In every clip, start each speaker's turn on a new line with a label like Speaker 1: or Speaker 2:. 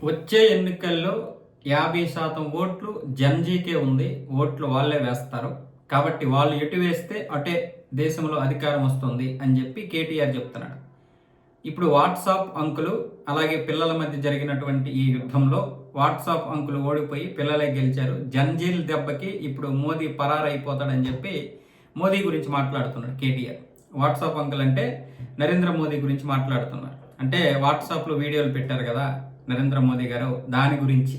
Speaker 1: వచ్చే ఎన్నికల్లో 50% ఓట్లు జంజీకే ఉంది. ఓట్లు వాళ్ళే వేస్తారు. కాబట్టి వాళ్ళు ఎటు వేస్తే అటే దేశంలో అధికారం వస్తుంది అని చెప్పి కేటీఆర్ చెప్తున్నాడు. ఇప్పుడు వాట్సాప్ అంకులు అలాగే పిల్లల మధ్య జరిగినటువంటి ఈ యుద్ధంలో వాట్సాప్ అంకులు ఓడిపోయి పిల్లలే గెలిచారు. జంజీల్ దెబ్బకి ఇప్పుడు మోదీ పరారైపోతాడని చెప్పి మోదీ గురించి మాట్లాడుతున్నాడు కేటీఆర్. వాట్సాప్ అంకుల్ అంటే నరేంద్ర మోదీ గురించి మాట్లాడుతున్నారు. అంటే వాట్సాప్లో వీడియోలు పెట్టారు కదా నరేంద్ర మోదీ గారు, దాని గురించి.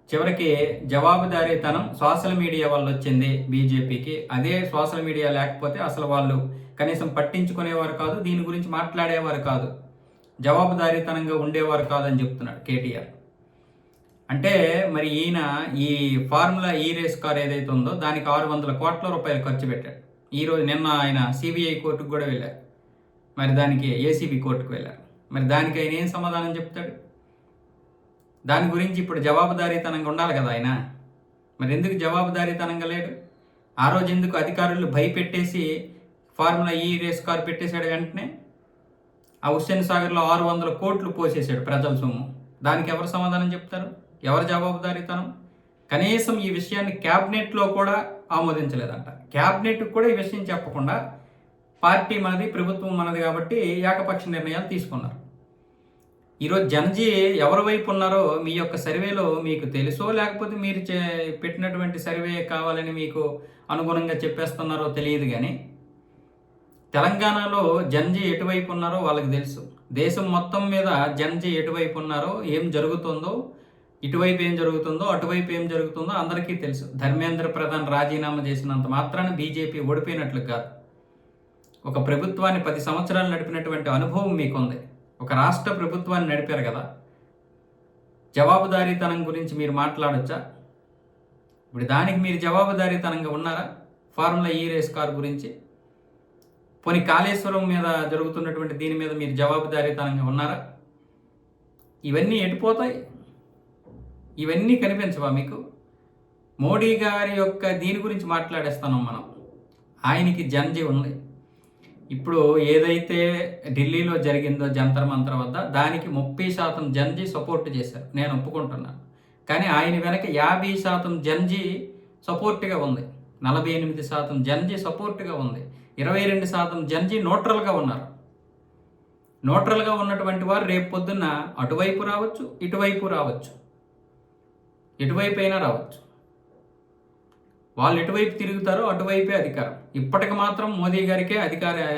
Speaker 1: చివరికి జవాబుదారీతనం సోషల్ మీడియా వల్ల వచ్చింది బీజేపీకి. అదే సోషల్ మీడియా లేకపోతే అసలు వాళ్ళు కనీసం పట్టించుకునేవారు కాదు, దీని గురించి మాట్లాడేవారు కాదు, జవాబుదారీతనంగా ఉండేవారు కాదని చెప్తున్నాడు కేటీఆర్. అంటే మరి ఈయన ఈ ఫార్ములా ఈ రేస్ కార్ ఏదైతే ఉందో దానికి 600 కోట్ల రూపాయలు ఖర్చు పెట్టాడు. ఈరోజు నిన్న ఆయన సిబిఐ కోర్టుకు కూడా వెళ్ళారు, మరి దానికి ఏసీబీ కోర్టుకు వెళ్ళారు. మరి దానికి ఆయన ఏం సమాధానం చెప్తాడు? దాని గురించి ఇప్పుడు జవాబుదారీతనంగా ఉండాలి కదా ఆయన. మరి ఎందుకు జవాబుదారీతనంగా లేడు? ఆ రోజు ఎందుకు అధికారులు భయపెట్టేసి ఫార్ములా ఈ రేస్ కార్ పెట్టేశాడు? వెంటనే ఆ హుస్సేన్ సాగర్లో 600 కోట్లు పోసేశాడు ప్రజల సొమ్ము. దానికి ఎవరు సమాధానం చెప్తారు? ఎవరు జవాబుదారీతనం? కనీసం ఈ విషయాన్ని క్యాబినెట్లో కూడా ఆమోదించలేదంట. క్యాబినెట్కి కూడా ఈ విషయం చెప్పకుండా పార్టీ మనది, ప్రభుత్వం మనది కాబట్టి ఏకపక్ష నిర్ణయాలు తీసుకున్నారు. ఈరోజు జనజీ ఎవరి వైపు ఉన్నారో మీ యొక్క సర్వేలో మీకు తెలుసో, లేకపోతే మీరు పెట్టినటువంటి సర్వే కావాలని మీకు అనుగుణంగా చెప్పేస్తున్నారో తెలియదు. కానీ తెలంగాణలో జనజీ ఎటువైపు ఉన్నారో వాళ్ళకి తెలుసు. దేశం మొత్తం మీద జనజీ ఎటువైపు ఉన్నారో, ఏం జరుగుతుందో, ఇటువైపు ఏం జరుగుతుందో, అటువైపు ఏం జరుగుతుందో అందరికీ తెలుసు. ధర్మేంద్ర ప్రధాన్ రాజీనామా చేసినంత మాత్రాన బీజేపీ ఓడిపోయినట్లు కాదు. ఒక ప్రభుత్వాన్ని 10 సంవత్సరాలు నడిపినటువంటి అనుభవం మీకుంది. ఒక రాష్ట్ర ప్రభుత్వాన్ని నడిపారు కదా. జవాబుదారీతనం గురించి మీరు మాట్లాడొచ్చా? ఇప్పుడు దానికి మీరు జవాబుదారీతనంగా ఉన్నారా? ఫార్ములా ఈ రేస్ కార్ గురించి, పోనీ కాళేశ్వరం మీద జరుగుతున్నటువంటి దీని మీద మీరు జవాబుదారీతనంగా ఉన్నారా? ఇవన్నీ ఎటుపోతాయి? ఇవన్నీ కనిపించవా మీకు? మోడీ గారి యొక్క దీని గురించి మాట్లాడేస్తున్నాం మనం. ఆయనకి జనజీ ఉంది. ఇప్పుడు ఏదైతే ఢిల్లీలో జరిగిందో జంతర్ మంతర్ వద్ద, దానికి 30% జనజీ సపోర్ట్ చేశారు, నేను ఒప్పుకుంటున్నాను. కానీ ఆయన వెనక 50% జనజీ సపోర్ట్గా ఉంది, 48% జనజీ సపోర్ట్గా ఉంది, 22% జనజీ న్యూట్రల్గా ఉన్నారు. న్యూట్రల్గా ఉన్నటువంటి వారు రేపు పొద్దున్న అటువైపు రావచ్చు, ఇటువైపు రావచ్చు, ఎటువైపు అయినా రావచ్చు. వాళ్ళు ఎటువైపు తిరుగుతారో అటువైపే అధికారం. ఇప్పటికి మాత్రం మోదీ గారికే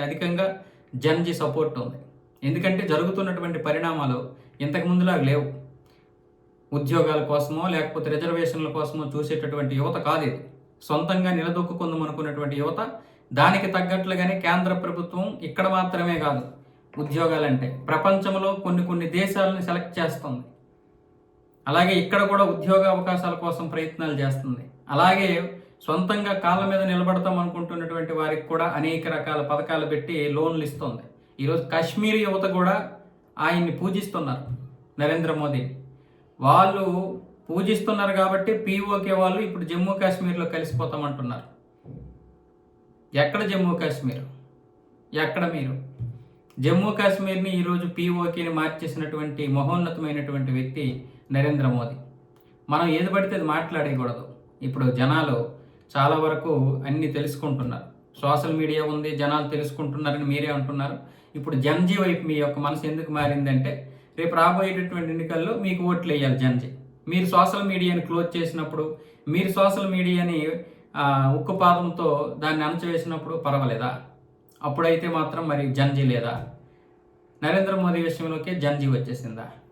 Speaker 1: అధికంగా జనజీ సపోర్ట్ ఉంది. ఎందుకంటే జరుగుతున్నటువంటి పరిణామాలు ఇంతకుముందులాగా లేవు. ఉద్యోగాల కోసమో లేకపోతే రిజర్వేషన్ల కోసమో చూసేటటువంటి యువత కాదు ఇది. సొంతంగా నిలదొక్కుందాం అనుకున్నటువంటి యువత. దానికి తగ్గట్లుగానే కేంద్ర ప్రభుత్వం ఇక్కడ మాత్రమే కాదు, ఉద్యోగాలంటే ప్రపంచంలో కొన్ని దేశాలను సెలెక్ట్ చేస్తుంది. అలాగే ఇక్కడ కూడా ఉద్యోగ అవకాశాల కోసం ప్రయత్నాలు చేస్తుంది. అలాగే సొంతంగా కాళ్ళ మీద నిలబడతాం అనుకుంటున్నటువంటి వారికి కూడా అనేక రకాల పథకాలు పెట్టి లోన్లు ఇస్తుంది. ఈరోజు కాశ్మీర్ యువత కూడా ఆయన్ని పూజిస్తున్నారు, నరేంద్ర మోదీని. వాళ్ళు పూజిస్తున్నారు కాబట్టి పీఓకే వాళ్ళు ఇప్పుడు జమ్మూ కాశ్మీర్లో కలిసిపోతామంటున్నారు. ఎక్కడ జమ్మూ కాశ్మీర్? ఎక్కడ మీరు? జమ్మూ కాశ్మీర్ని ఈరోజు పీఓకేని మార్చేసినటువంటి మహోన్నతమైనటువంటి వ్యక్తి నరేంద్ర మోదీ. మనం ఏది పడితే అది మాట్లాడకూడదు. ఇప్పుడు జనాలు చాలా వరకు అన్నీ తెలుసుకుంటున్నారు. సోషల్ మీడియా ఉంది, జనాలు తెలుసుకుంటున్నారని మీరే అంటున్నారు. ఇప్పుడు జనజీ వైపు మీ యొక్క మనసు ఎందుకు మారిందంటే, రేపు రాబోయేటటువంటి ఎన్నికల్లో మీకు ఓట్లు వేయాలి జనజీ. మీరు సోషల్ మీడియాని క్లోజ్ చేసినప్పుడు, మీరు సోషల్ మీడియాని ఉక్కుపాదంతో దాన్ని అణచివేసినప్పుడు పర్వాలేదా? అప్పుడైతే మాత్రం మరి జనజీ లేదా? నరేంద్ర మోదీ విషయంలోకే జనజీ వచ్చేసిందా?